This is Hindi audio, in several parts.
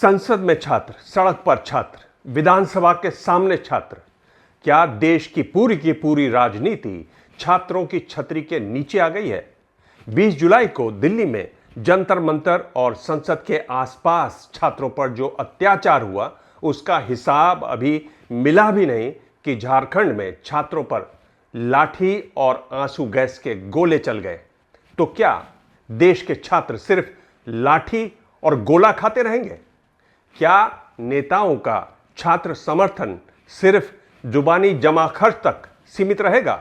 संसद में छात्र, सड़क पर छात्र, विधानसभा के सामने छात्र। क्या देश की पूरी राजनीति छात्रों की छतरी के नीचे आ गई है? 20 जुलाई को दिल्ली में जंतर मंतर और संसद के आसपास छात्रों पर जो अत्याचार हुआ, उसका हिसाब अभी मिला भी नहीं कि झारखंड में छात्रों पर लाठी और आंसू गैस के गोले चल गए। तो क्या देश के छात्र सिर्फ लाठी और गोला खाते रहेंगे? क्या नेताओं का छात्र समर्थन सिर्फ जुबानी जमा खर्च तक सीमित रहेगा?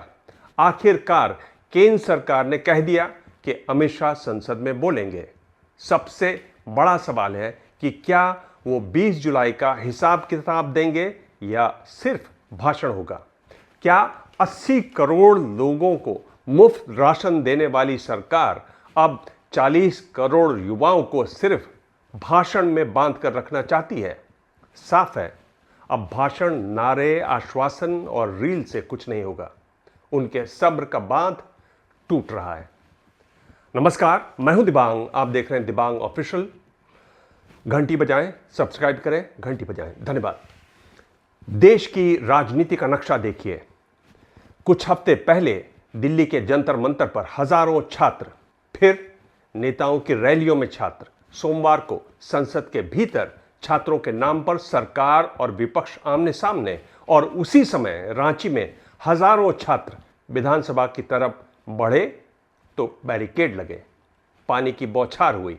आखिरकार केंद्र सरकार ने कह दिया कि अमित शाह संसद में बोलेंगे। सबसे बड़ा सवाल है कि क्या वो 20 जुलाई का हिसाब किताब देंगे या सिर्फ भाषण होगा? क्या 80 करोड़ लोगों को मुफ्त राशन देने वाली सरकार अब 40 करोड़ युवाओं को सिर्फ भाषण में बांध कर रखना चाहती है? साफ है, अब भाषण, नारे, आश्वासन और रील से कुछ नहीं होगा। उनके सब्र का बांध टूट रहा है। नमस्कार, मैं हूं दिबांग। आप देख रहे हैं दिबांग ऑफिशियल। घंटी बजाएं, सब्सक्राइब करें, घंटी बजाएं। धन्यवाद। देश की राजनीति का नक्शा देखिए। कुछ हफ्ते पहले दिल्ली के जंतर मंतर पर हजारों छात्र, फिर नेताओं की रैलियों में छात्र। सोमवार को संसद के भीतर छात्रों के नाम पर सरकार और विपक्ष आमने सामने, और उसी समय रांची में हजारों छात्र विधानसभा की तरफ बढ़े तो बैरिकेड लगे, पानी की बौछार हुई,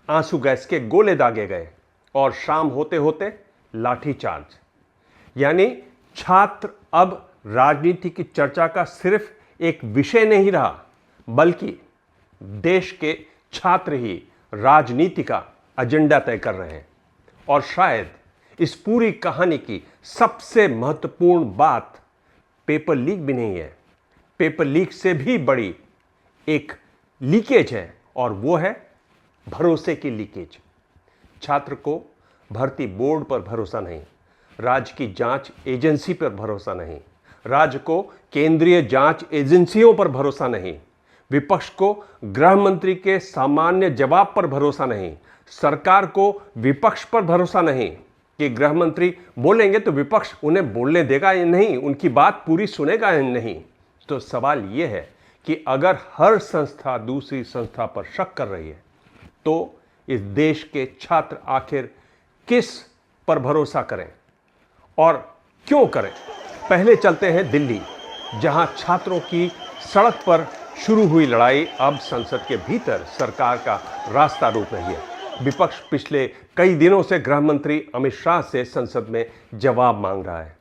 आंसू गैस के गोले दागे गए और शाम होते होते लाठीचार्ज। यानी छात्र अब राजनीति की चर्चा का सिर्फ एक विषय नहीं रहा, बल्कि देश के छात्र ही राजनीति का एजेंडा तय कर रहे हैं। और शायद इस पूरी कहानी की सबसे महत्वपूर्ण बात पेपर लीक भी नहीं है। पेपर लीक से भी बड़ी एक लीकेज है, और वो है भरोसे की लीकेज। छात्र को भर्ती बोर्ड पर भरोसा नहीं, राज्य की जांच एजेंसी पर भरोसा नहीं, राज्य को केंद्रीय जांच एजेंसियों पर भरोसा नहीं, विपक्ष को गृह मंत्री के सामान्य जवाब पर भरोसा नहीं, सरकार को विपक्ष पर भरोसा नहीं कि गृह मंत्री बोलेंगे तो विपक्ष उन्हें बोलने देगा या नहीं, उनकी बात पूरी सुनेगा या नहीं। तो सवाल यह है कि अगर हर संस्था दूसरी संस्था पर शक कर रही है, तो इस देश के छात्र आखिर किस पर भरोसा करें और क्यों करें? पहले चलते हैं दिल्ली, जहां छात्रों की सड़क पर शुरू हुई लड़ाई अब संसद के भीतर सरकार का रास्ता रोक रही है। विपक्ष पिछले कई दिनों से गृह मंत्री अमित शाह से संसद में जवाब मांग रहा है।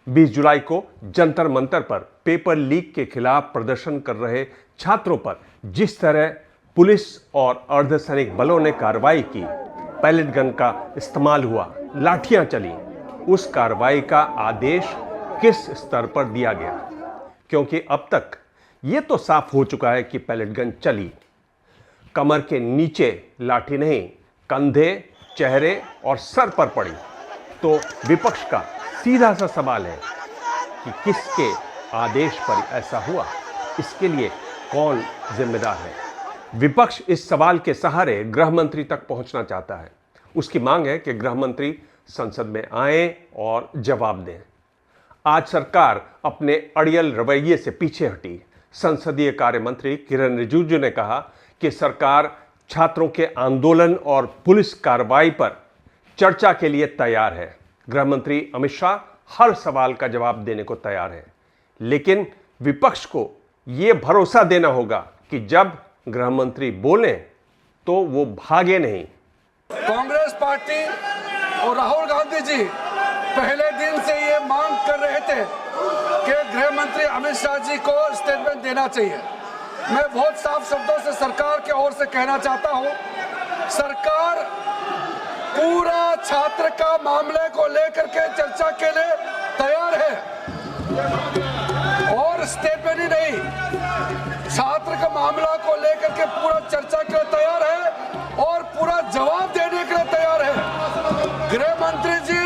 20 जुलाई को जंतर मंतर पर पेपर लीक के खिलाफ प्रदर्शन कर रहे छात्रों पर जिस तरह पुलिस और अर्धसैनिक बलों ने कार्रवाई की, पैलेट गन का इस्तेमाल हुआ, लाठियां चली, उस कार्रवाई का आदेश किस स्तर पर दिया गया? क्योंकि अब तक यह तो साफ हो चुका है कि पैलेट गन चली, कमर के नीचे लाठी नहीं, कंधे, चेहरे और सर पर पड़ी। तो विपक्ष का सीधा सा सवाल है कि किसके आदेश पर ऐसा हुआ? इसके लिए कौन जिम्मेदार है? विपक्ष इस सवाल के सहारे गृह मंत्री तक पहुंचना चाहता है। उसकी मांग है कि गृह मंत्री संसद में आए और जवाब दें। आज सरकार अपने अड़ियल रवैये से पीछे हटी। संसदीय कार्य मंत्री किरण रिजिजू ने कहा कि सरकार छात्रों के आंदोलन और पुलिस कार्रवाई पर चर्चा के लिए तैयार है। गृह मंत्री अमित शाह हर सवाल का जवाब देने को तैयार है, लेकिन विपक्ष को यह भरोसा देना होगा कि जब गृह मंत्री बोलें तो वो भागे नहीं। कांग्रेस पार्टी और राहुल गांधी जी पहले दिन से ये मांग कर रहे थे कि गृह मंत्री अमित शाह जी को स्टेटमेंट देना चाहिए। मैं बहुत साफ शब्दों से सरकार की ओर से कहना चाहता हूं, सरकार पूरा छात्र का मामले को लेकर के चर्चा के लिए तैयार है, और स्टेटमेंट ही नहीं, छात्र का मामला को लेकर के पूरा चर्चा के लिए तैयार है और पूरा जवाब देने के लिए तैयार है। गृह मंत्री जी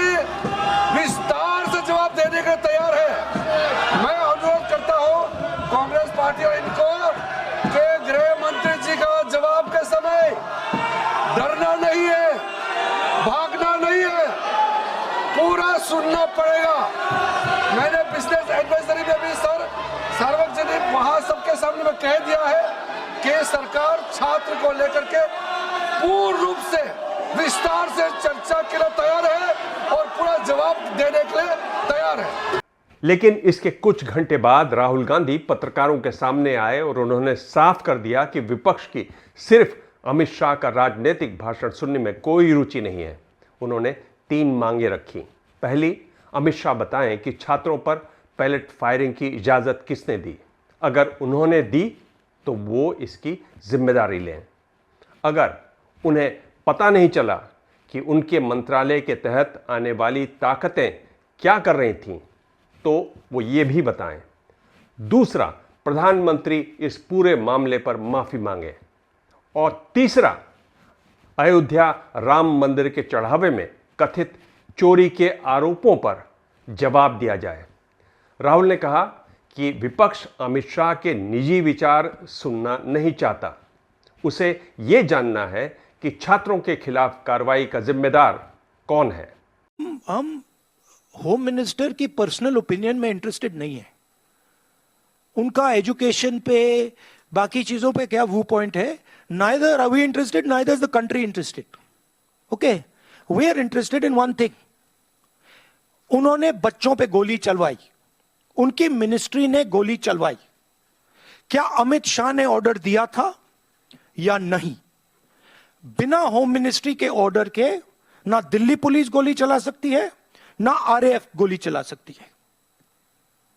विस्तार से जवाब देने के लिए तैयार है। मैं अनुरोध करता हूं कांग्रेस पार्टी और इनको कि गृह मंत्री जी का जवाब के समय डरना नहीं है, भागना नहीं है, पूरा सुनना पड़ेगा। मैंने बिजनेस एडवाइजरी में भी सर सार्वजनिक वहां सबके सामने में कह दिया है कि सरकार छात्र को लेकर के पूर्ण रूप से विस्तार से चर्चा के लिए तैयार है और पूरा जवाब देने के लिए तैयार है। लेकिन इसके कुछ घंटे बाद राहुल गांधी पत्रकारों के सामने आए और उन्होंने साफ कर दिया कि विपक्ष की सिर्फ अमित शाह का राजनीतिक भाषण सुनने में कोई रुचि नहीं है। उन्होंने 3 मांगे रखी। पहली, अमित शाह बताएं कि छात्रों पर पैलेट फायरिंग की इजाजत किसने दी। अगर उन्होंने दी तो वो इसकी जिम्मेदारी लें। अगर उन्हें पता नहीं चला कि उनके मंत्रालय के तहत आने वाली ताकतें क्या कर रही थीं, तो वो ये भी बताएं। दूसरा, प्रधानमंत्री इस पूरे मामले पर माफी मांगे। और तीसरा, अयोध्या राम मंदिर के चढ़ावे में कथित चोरी के आरोपों पर जवाब दिया जाए। राहुल ने कहा कि विपक्ष अमित शाह के निजी विचार सुनना नहीं चाहता, उसे यह जानना है कि छात्रों के खिलाफ कार्रवाई का जिम्मेदार कौन है। हम होम मिनिस्टर की पर्सनल ओपिनियन में इंटरेस्टेड नहीं है। उनका एजुकेशन पे बाकी चीजों पे क्या व्यू पॉइंट है, neither are we interested, neither is the country interested. Okay, we are interested in one thing. उन्होंने बच्चों पे गोली चलवाई, उनकी मिनिस्ट्री ने गोली चलवाई। क्या अमित शाह ने ऑर्डर दिया था या नहीं? बिना होम मिनिस्ट्री के ऑर्डर के ना दिल्ली पुलिस गोली चला सकती है, ना आरएएफ गोली चला सकती है।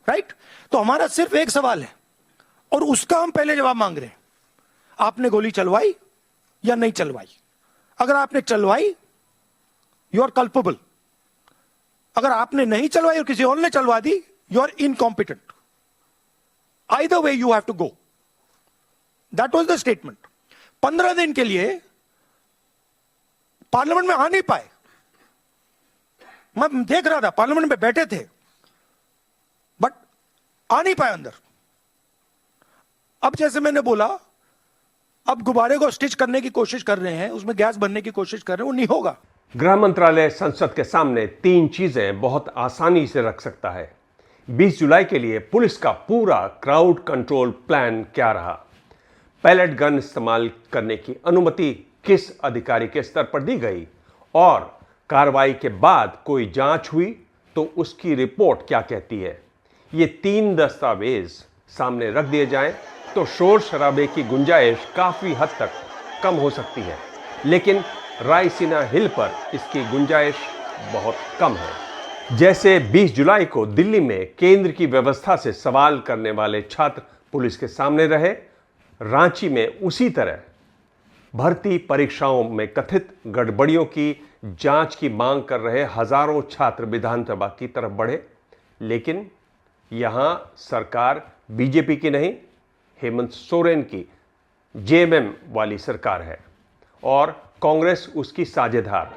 राइट? तो हमारा सिर्फ एक सवाल है और उसका हम पहले जवाब मांग रहे हैं। आपने गोली चलवाई या नहीं चलवाई? अगर आपने चलवाई, यू आर कल्पेबल। अगर आपने नहीं चलवाई और किसी और ने चलवा दी, you are incompetent. Either way you have to go. That was the statement. 15 दिन के लिए पार्लियामेंट में आ नहीं पाए। मैं देख रहा था, पार्लियामेंट में बैठे थे बट आ नहीं पाए अंदर। अब जैसे मैंने बोला, अब गुब्बारे को स्टिच करने की कोशिश कर रहे हैं, उसमें गैस भरने की कोशिश कर रहे हैं, वो नहीं होगा। गृह मंत्रालय संसद के सामने 3 चीजें बहुत आसानी से रख सकता है। 20 जुलाई के लिए पुलिस का पूरा क्राउड कंट्रोल प्लान क्या रहा, पैलेट गन इस्तेमाल करने की अनुमति किस अधिकारी के स्तर पर दी गई, और कार्रवाई के बाद कोई जांच हुई तो उसकी रिपोर्ट क्या कहती है। ये 3 दस्तावेज सामने रख दिए जाएं तो शोर शराबे की गुंजाइश काफी हद तक कम हो सकती है, लेकिन रायसीना हिल पर इसकी गुंजाइश बहुत कम है। जैसे 20 जुलाई को दिल्ली में केंद्र की व्यवस्था से सवाल करने वाले छात्र पुलिस के सामने रहे, रांची में उसी तरह भर्ती परीक्षाओं में कथित गड़बड़ियों की जांच की मांग कर रहे हजारों छात्र विधानसभा की तरफ बढ़े। लेकिन यहां सरकार बीजेपी की नहीं, हेमंत सोरेन की जेएमएम वाली सरकार है और कांग्रेस उसकी साझेदार।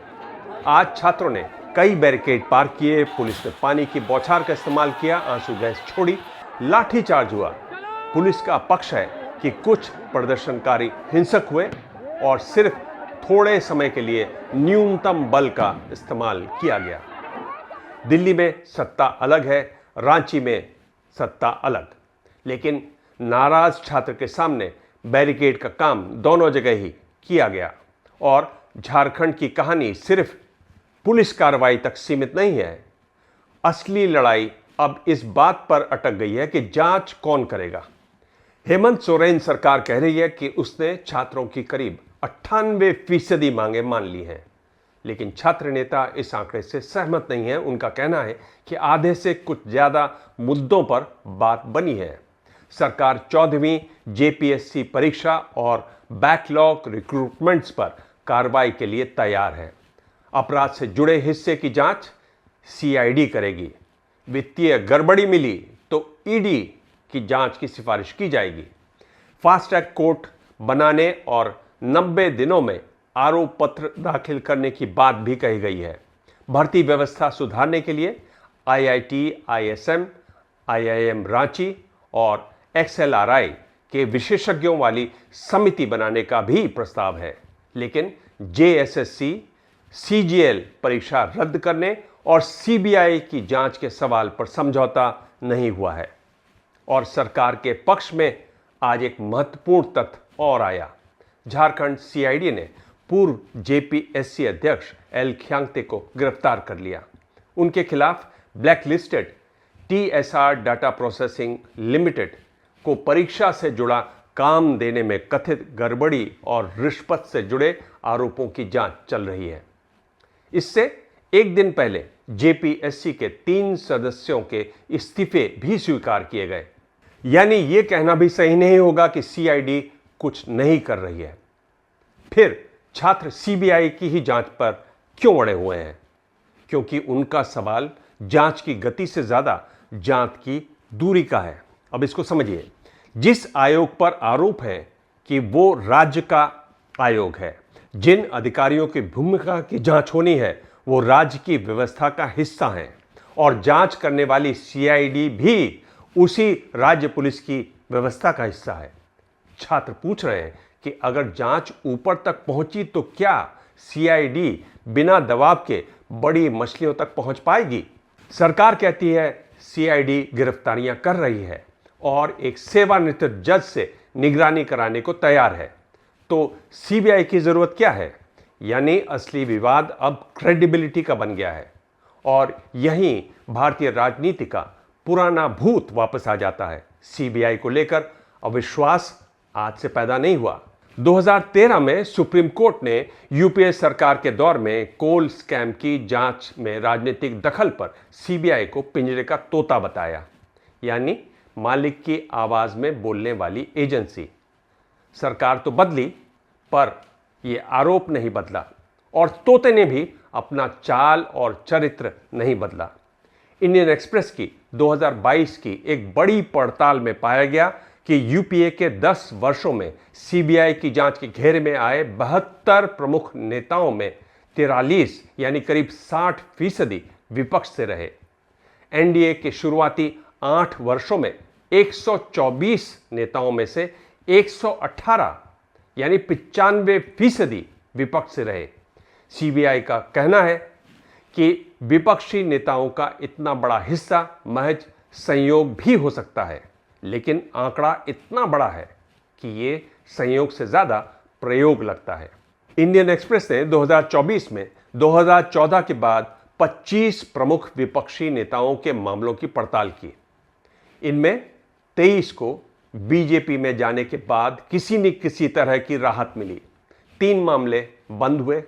आज छात्रों ने कई बैरिकेड पार किए, पुलिस ने पानी की बौछार का इस्तेमाल किया, आंसू गैस छोड़ी, लाठीचार्ज हुआ। पुलिस का पक्ष है कि कुछ प्रदर्शनकारी हिंसक हुए और सिर्फ थोड़े समय के लिए न्यूनतम बल का इस्तेमाल किया गया। दिल्ली में सत्ता अलग है, रांची में सत्ता अलग, लेकिन नाराज छात्र के सामने बैरिकेड का काम दोनों जगह ही किया गया। और झारखंड की कहानी सिर्फ पुलिस कार्रवाई तक सीमित नहीं है। असली लड़ाई अब इस बात पर अटक गई है कि जांच कौन करेगा। हेमंत सोरेन सरकार कह रही है कि उसने छात्रों की करीब 98% मांगे मान ली हैं, लेकिन छात्र नेता इस आंकड़े से सहमत नहीं है। उनका कहना है कि आधे से कुछ ज्यादा मुद्दों पर बात बनी है। सरकार 14वीं जेपीएससी परीक्षा और बैकलॉग रिक्रूटमेंट्स पर कार्रवाई के लिए तैयार है। अपराध से जुड़े हिस्से की जांच सीआईडी करेगी। वित्तीय गड़बड़ी मिली तो ईडी की जांच की सिफारिश की जाएगी। फास्ट ट्रैक कोर्ट बनाने और 90 दिनों में आरोप पत्र दाखिल करने की बात भी कही गई है। भर्ती व्यवस्था सुधारने के लिए आईआईटी, आईएसएम, आईआईएम रांची और एक्सएलआरआई के विशेषज्ञों वाली समिति बनाने का भी प्रस्ताव है। लेकिन जेएसएससी, सीजीएल परीक्षा रद्द करने और सीबीआई की जांच के सवाल पर समझौता नहीं हुआ है। और सरकार के पक्ष में आज एक महत्वपूर्ण तथ्य और आया। झारखंड सीआईडी ने पूर्व जेपीएससी अध्यक्ष एल ख्यांगते को गिरफ्तार कर लिया। उनके खिलाफ blacklisted TSR data processing limited को परीक्षा से जुड़ा काम देने में कथित गड़बड़ी और रिश्वत से जुड़े आरोपों की जांच चल रही है। इससे एक दिन पहले जेपीएससी के 3 सदस्यों के इस्तीफे भी स्वीकार किए गए। यानी यह कहना भी सही नहीं होगा कि सीआईडी कुछ नहीं कर रही है। फिर छात्र सीबीआई की ही जांच पर क्यों अड़े हुए हैं? क्योंकि उनका सवाल जांच की गति से ज्यादा जांच की दूरी का है। अब इसको समझिए। जिस आयोग पर आरोप है कि वो राज्य का आयोग है, जिन अधिकारियों की भूमिका की जांच होनी है वो राज्य की व्यवस्था का हिस्सा हैं, और जांच करने वाली सीआईडी भी उसी राज्य पुलिस की व्यवस्था का हिस्सा है। छात्र पूछ रहे हैं कि अगर जांच ऊपर तक पहुंची तो क्या सीआईडी बिना दबाव के बड़ी मछलियों तक पहुंच पाएगी? सरकार कहती है सीआईडी गिरफ्तारियां कर रही है और एक सेवानिवृत्त जज से निगरानी कराने को तैयार है। तो सीबीआई की जरूरत क्या है? यानी असली विवाद अब क्रेडिबिलिटी का बन गया है और यहीं भारतीय राजनीति का पुराना भूत वापस आ जाता है। सीबीआई को लेकर अविश्वास आज से पैदा नहीं हुआ। 2013 में सुप्रीम कोर्ट ने यूपीए सरकार के दौर में कोल स्कैम की जांच में राजनीतिक दखल पर सीबीआई को पिंजरे का तोता बताया, यानी मालिक की आवाज में बोलने वाली एजेंसी। सरकार तो बदली पर यह आरोप नहीं बदला और तोते ने भी अपना चाल और चरित्र नहीं बदला। इंडियन एक्सप्रेस की 2022 की एक बड़ी पड़ताल में पाया गया कि यूपीए के 10 वर्षों में सीबीआई की जांच के घेरे में आए 72 प्रमुख नेताओं में 43 यानी करीब 60% विपक्ष से रहे। एनडीए के शुरुआती 8 वर्षों में 124 नेताओं में से 118 यानी 95% विपक्ष से रहे। सीबीआई का कहना है कि विपक्षी नेताओं का इतना बड़ा हिस्सा महज संयोग भी हो सकता है, लेकिन आंकड़ा इतना बड़ा है कि ये संयोग से ज्यादा प्रयोग लगता है। इंडियन एक्सप्रेस ने 2024 में 2014 के बाद 25 प्रमुख विपक्षी नेताओं के मामलों की पड़ताल की। इनमें 23 को बीजेपी में जाने के बाद किसी न किसी तरह की राहत मिली। 3 मामले बंद हुए,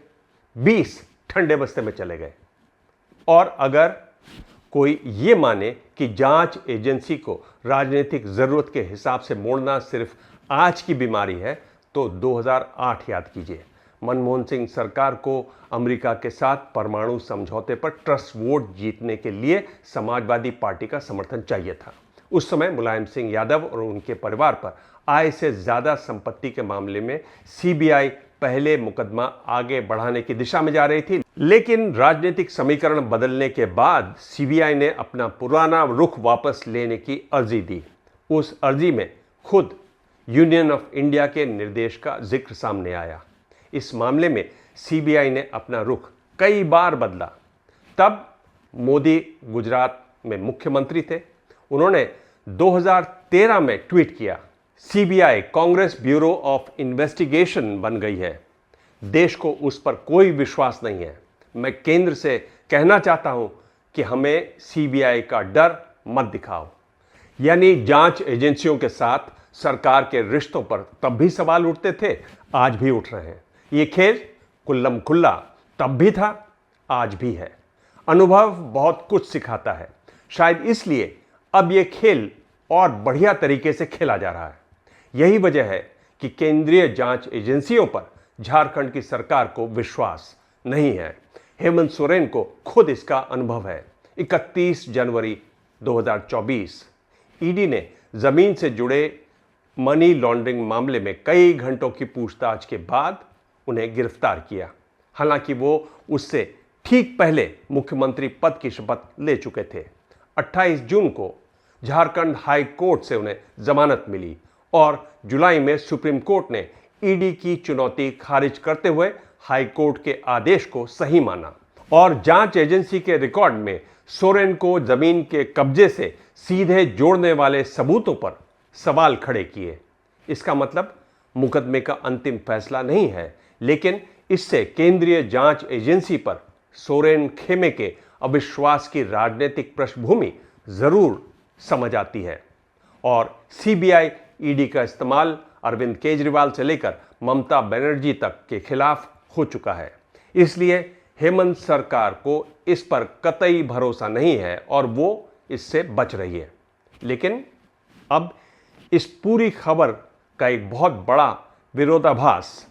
20 ठंडे बस्ते में चले गए। और अगर कोई ये माने कि जांच एजेंसी को राजनीतिक जरूरत के हिसाब से मोड़ना सिर्फ आज की बीमारी है, तो 2008 याद कीजिए। मनमोहन सिंह सरकार को अमेरिका के साथ परमाणु समझौते पर ट्रस्ट वोट जीतने के लिए समाजवादी पार्टी का समर्थन चाहिए था। उस समय मुलायम सिंह यादव और उनके परिवार पर आय से ज्यादा संपत्ति के मामले में सीबीआई पहले मुकदमा आगे बढ़ाने की दिशा में जा रही थी, लेकिन राजनीतिक समीकरण बदलने के बाद सीबीआई ने अपना पुराना रुख वापस लेने की अर्जी दी। उस अर्जी में खुद यूनियन ऑफ इंडिया के निर्देश का जिक्र सामने आया। इस मामले में सीबीआई ने अपना रुख कई बार बदला। तब मोदी गुजरात में मुख्यमंत्री थे। उन्होंने 2013 में ट्वीट किया, CBI Congress bureau of investigation बन गई है, देश को उस पर कोई विश्वास नहीं है। मैं केंद्र से कहना चाहता हूं कि हमें सीबीआई का डर मत दिखाओ। यानी जांच एजेंसियों के साथ सरकार के रिश्तों पर तब भी सवाल उठते थे, आज भी उठ रहे हैं। ये खेल कुल्लम खुल्ला तब भी था, आज भी है। अनुभव बहुत कुछ सिखाता है। शायद इसलिए अब ये खेल और बढ़िया तरीके से खेला जा रहा है। यही वजह है कि केंद्रीय जांच एजेंसियों पर झारखंड की सरकार को विश्वास नहीं है। हेमंत सोरेन को खुद इसका अनुभव है। 31 जनवरी 2024 ईडी ने जमीन से जुड़े मनी लॉन्ड्रिंग मामले में कई घंटों की पूछताछ के बाद उन्हें गिरफ्तार किया। हालांकि वो उससे ठीक पहले मुख्यमंत्री पद की शपथ ले चुके थे। 28 जून को झारखंड हाई कोर्ट से उन्हें जमानत मिली और जुलाई में सुप्रीम कोर्ट ने ईडी की चुनौती खारिज करते हुए हाईकोर्ट के आदेश को सही माना और जांच एजेंसी के रिकॉर्ड में सोरेन को जमीन के कब्जे से सीधे जोड़ने वाले सबूतों पर सवाल खड़े किए। इसका मतलब मुकदमे का अंतिम फैसला नहीं है, लेकिन इससे केंद्रीय जांच एजेंसी पर सोरेन खेमे के अविश्वास की राजनीतिक पृष्ठभूमि जरूर समझ आती है। और सीबीआई ईडी का इस्तेमाल अरविंद केजरीवाल से लेकर ममता बनर्जी तक के खिलाफ हो चुका है। इसलिए हेमंत सरकार को इस पर कतई भरोसा नहीं है और वो इससे बच रही है। लेकिन अब इस पूरी खबर का एक बहुत बड़ा विरोधाभास,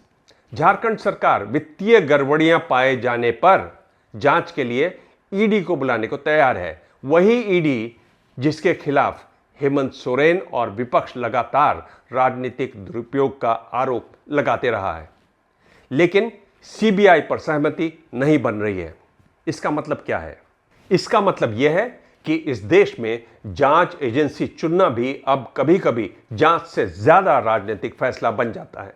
झारखंड सरकार वित्तीय गड़बड़ियां पाए जाने पर जांच के लिए ईडी को बुलाने को तैयार है। वही ईडी जिसके खिलाफ हेमंत सोरेन और विपक्ष लगातार राजनीतिक दुरुपयोग का आरोप लगाते रहा है। लेकिन सीबीआई पर सहमति नहीं बन रही है। इसका मतलब क्या है? इसका मतलब यह है कि इस देश में जांच एजेंसी चुनना भी अब कभी-कभी जांच से ज्यादा राजनीतिक फैसला बन जाता है।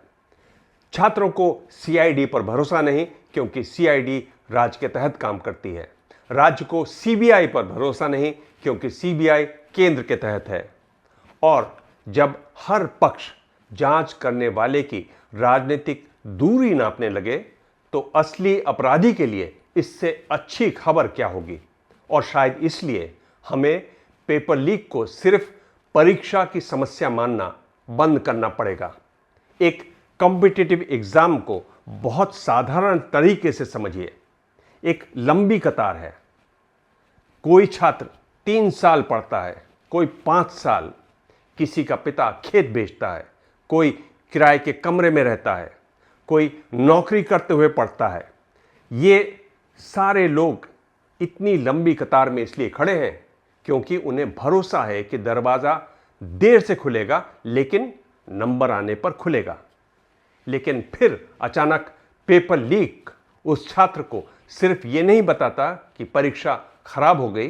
छात्रों को सीआईडी पर भरोसा नहीं, क्योंकि सीआईडी राज्य के तहत काम करती है। राज्य को सीबीआई पर भरोसा नहीं, क्योंकि सीबीआई केंद्र के तहत है। और जब हर पक्ष जांच करने वाले की राजनीतिक दूरी नापने लगे, तो असली अपराधी के लिए इससे अच्छी खबर क्या होगी? और शायद इसलिए हमें पेपर लीक को सिर्फ परीक्षा की समस्या मानना बंद करना पड़ेगा। एक कॉम्पिटिटिव एग्जाम को बहुत साधारण तरीके से समझिए। एक लंबी कतार है। कोई छात्र 3 साल पढ़ता है, कोई 5 साल, किसी का पिता खेत बेचता है, कोई किराए के कमरे में रहता है, कोई नौकरी करते हुए पढ़ता है। ये सारे लोग इतनी लंबी कतार में इसलिए खड़े हैं क्योंकि उन्हें भरोसा है कि दरवाज़ा देर से खुलेगा, लेकिन नंबर आने पर खुलेगा। लेकिन फिर अचानक पेपर लीक उस छात्र को सिर्फ ये नहीं बताता कि परीक्षा खराब हो गई,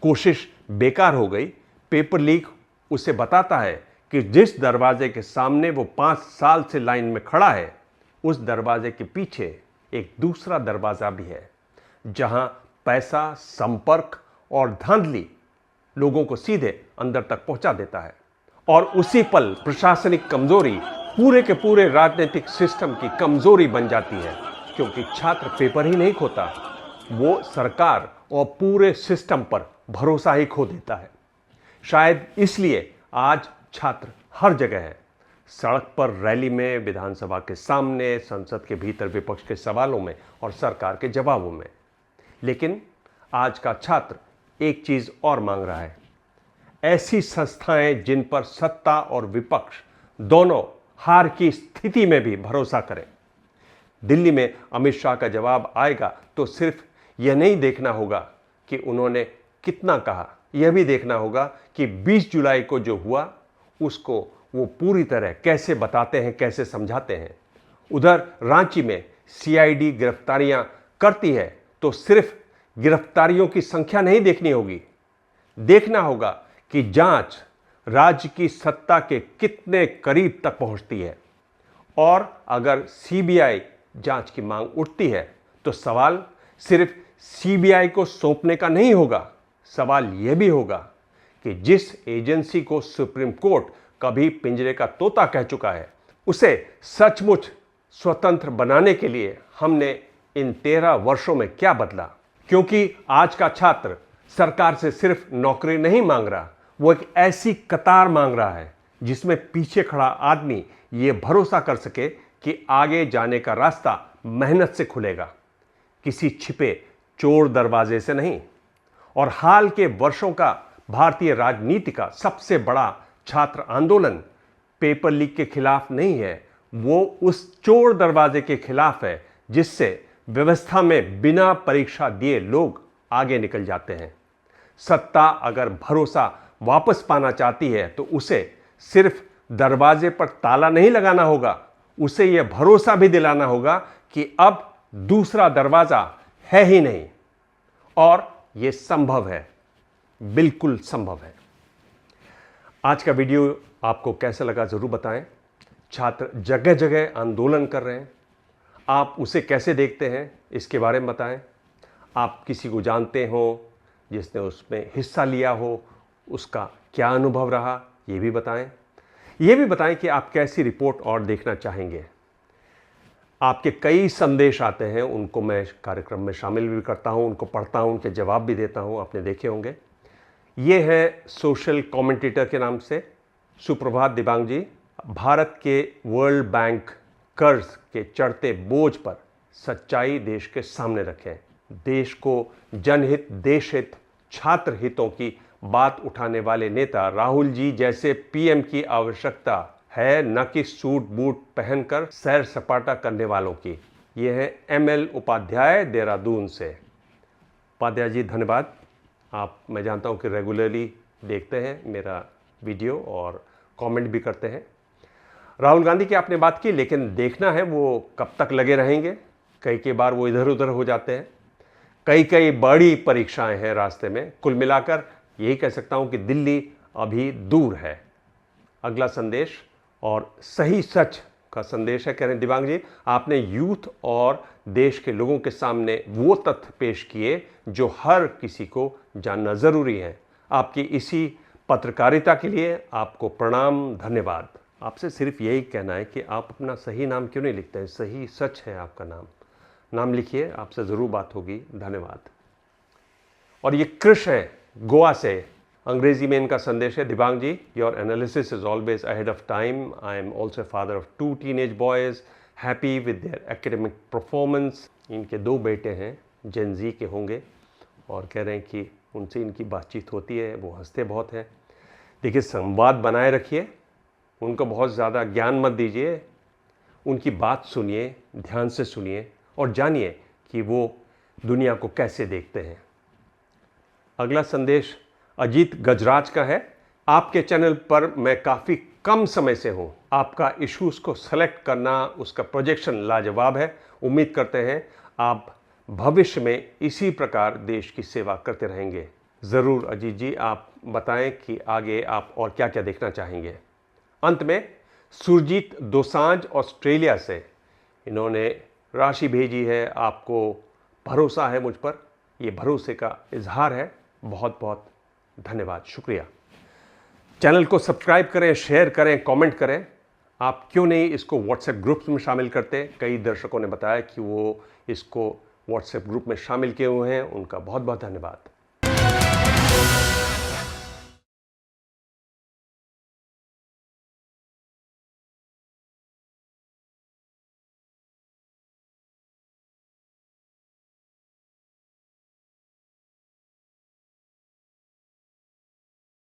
कोशिश बेकार हो गई। पेपर लीक उसे बताता है कि जिस दरवाजे के सामने वो 5 साल से लाइन में खड़ा है, उस दरवाजे के पीछे एक दूसरा दरवाजा भी है, जहां पैसा, संपर्क और धांधली लोगों को सीधे अंदर तक पहुंचा देता है। और उसी पल प्रशासनिक कमजोरी पूरे के पूरे राजनीतिक सिस्टम की कमजोरी बन जाती है, क्योंकि छात्र पेपर ही नहीं खोता, वो सरकार और पूरे सिस्टम पर भरोसा ही खो देता है। शायद इसलिए आज छात्र हर जगह है, सड़क पर, रैली में, विधानसभा के सामने, संसद के भीतर विपक्ष के सवालों में और सरकार के जवाबों में। लेकिन आज का छात्र एक चीज और मांग रहा है, ऐसी संस्थाएं जिन पर सत्ता और विपक्ष दोनों हार की स्थिति में भी भरोसा करें। दिल्ली में अमित शाह का जवाब आएगा तो सिर्फ यह नहीं देखना होगा कि उन्होंने कितना कहा, यह भी देखना होगा कि 20 जुलाई को जो हुआ उसको वो पूरी तरह कैसे बताते हैं, कैसे समझाते हैं। उधर रांची में सीआईडी गिरफ्तारियां करती है तो सिर्फ गिरफ्तारियों की संख्या नहीं देखनी होगी, देखना होगा कि जांच राज्य की सत्ता के कितने करीब तक पहुंचती है। और अगर सीबीआई जांच की मांग उठती है तो सवाल सिर्फ सीबीआई को सौंपने का नहीं होगा, सवाल यह भी होगा कि जिस एजेंसी को सुप्रीम कोर्ट कभी पिंजरे का तोता कह चुका है, उसे सचमुच स्वतंत्र बनाने के लिए हमने इन 13 वर्षों में क्या बदला। क्योंकि आज का छात्र सरकार से सिर्फ नौकरी नहीं मांग रहा, वो एक ऐसी कतार मांग रहा है जिसमें पीछे खड़ा आदमी ये भरोसा कर सके कि आगे जाने का रास्ता मेहनत से खुलेगा, किसी छिपे चोर दरवाजे से नहीं। और हाल के वर्षों का भारतीय राजनीति का सबसे बड़ा छात्र आंदोलन पेपर लीक के खिलाफ नहीं है, वो उस चोर दरवाजे के खिलाफ है जिससे व्यवस्था में बिना परीक्षा दिए लोग आगे निकल जाते हैं। सत्ता अगर भरोसा वापस पाना चाहती है तो उसे सिर्फ दरवाजे पर ताला नहीं लगाना होगा, उसे यह भरोसा भी दिलाना होगा कि अब दूसरा दरवाजा है ही नहीं। और यह संभव है, बिल्कुल संभव है। आज का वीडियो आपको कैसा लगा जरूर बताएं। छात्र जगह जगह आंदोलन कर रहे हैं। आप उसे कैसे देखते हैं इसके बारे में बताएं। आप किसी को जानते हो जिसने उसमें हिस्सा लिया हो, उसका क्या अनुभव रहा, ये भी बताएं। ये भी बताएं कि आप कैसी रिपोर्ट और देखना चाहेंगे। आपके कई संदेश आते हैं, उनको मैं कार्यक्रम में शामिल भी करता हूं, उनको पढ़ता हूं, उनके जवाब भी देता हूं, आपने देखे होंगे। ये है सोशल कमेंटेटर के नाम से सुप्रभात दिबांग जी। भारत के वर्ल्ड बैंक कर्ज के चढ़ते बोझ पर सच्चाई देश के सामने रखें। देश को जनहित, देश हित, छात्र हितों की बात उठाने वाले नेता राहुल जी जैसे पीएम की आवश्यकता है, न कि सूट बूट पहनकर सैर सपाटा करने वालों की। ये है एमएल उपाध्याय देहरादून से। उपाध्याय जी धन्यवाद। आप, मैं जानता हूं कि रेगुलरली देखते हैं मेरा वीडियो और कमेंट भी करते हैं। राहुल गांधी की आपने बात की, लेकिन देखना है वो कब तक लगे रहेंगे। कई बार वो इधर उधर हो जाते हैं। कई बड़ी परीक्षाएं हैं रास्ते में। कुल मिलाकर यही कह सकता हूं कि दिल्ली अभी दूर है। अगला संदेश और सही सच का संदेश है। कह रहे हैं दिबांग जी, आपने यूथ और देश के लोगों के सामने वो तथ्य पेश किए जो हर किसी को जानना जरूरी है। आपकी इसी पत्रकारिता के लिए आपको प्रणाम, धन्यवाद। आपसे सिर्फ यही कहना है कि आप अपना सही नाम क्यों नहीं लिखते हैं। सही सच है आपका नाम लिखिए, आपसे ज़रूर बात होगी। धन्यवाद। और ये कृष है गोवा से, अंग्रेजी में इनका संदेश है। Dibang ji, your analysis is always ahead of time. I am also father of 2 teenage boys, happy with their academic performance. इनके 2 बेटे हैं, जेन जी के होंगे, और कह रहे हैं कि उनसे इनकी बातचीत होती है, वो हंसते बहुत हैं। देखिए, संवाद बनाए रखिए, उनको बहुत ज़्यादा ज्ञान मत दीजिए, उनकी बात सुनिए, ध्यान से सुनिए और जानिए कि वो दुनिया को कैसे देखते हैं। अगला संदेश अजीत गजराज का है। आपके चैनल पर मैं काफ़ी कम समय से हूँ। आपका इश्यूज को सेलेक्ट करना, उसका प्रोजेक्शन लाजवाब है। उम्मीद करते हैं आप भविष्य में इसी प्रकार देश की सेवा करते रहेंगे। ज़रूर अजीत जी, आप बताएं कि आगे आप और क्या क्या देखना चाहेंगे। अंत में सुरजीत दोसांझ ऑस्ट्रेलिया से, इन्होंने राशि भेजी है। आपको भरोसा है मुझ पर, ये भरोसे का इजहार है। बहुत बहुत धन्यवाद, शुक्रिया। चैनल को सब्सक्राइब करें, शेयर करें, कमेंट करें। आप क्यों नहीं इसको व्हाट्सएप ग्रुप्स में शामिल करते। कई दर्शकों ने बताया कि वो इसको व्हाट्सएप ग्रुप में शामिल किए हुए हैं, उनका बहुत बहुत धन्यवाद।